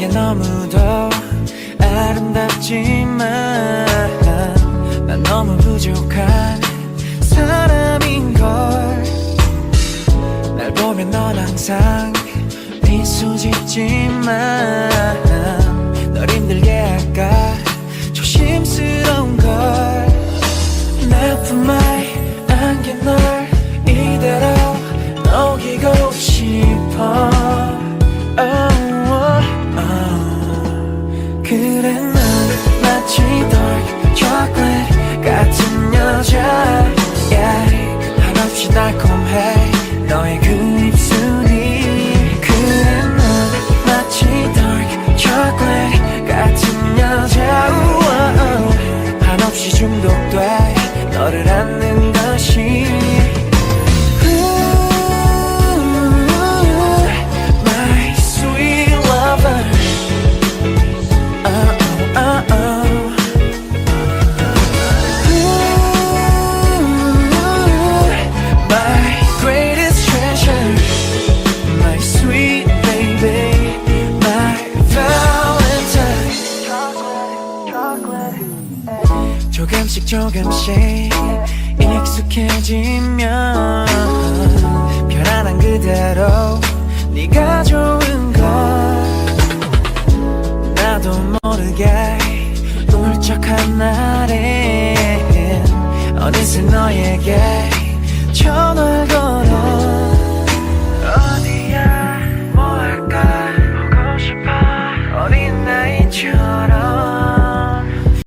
내게 너무도 아름답지만 난 너무 부족한 사람인걸. 날 보면 넌 항상 미소 짓지만 널 힘들게 할까 조심스러운걸. 나쁜 말 안긴 널 이대로 녹이고 싶어. 그래 넌 마치 dark chocolate 같은 여자. 한없이 달콤해 너의 그 입술이. 그래 넌 마치 dark chocolate 같은 여자. 한없이 중독돼 너를 안는 것이. My sweet lover. 조금씩 익숙해지면 편안한 그대로 네가 좋은 걸. 나도 모르게 울적한 날엔 어느새 너에게 전화를 걸어.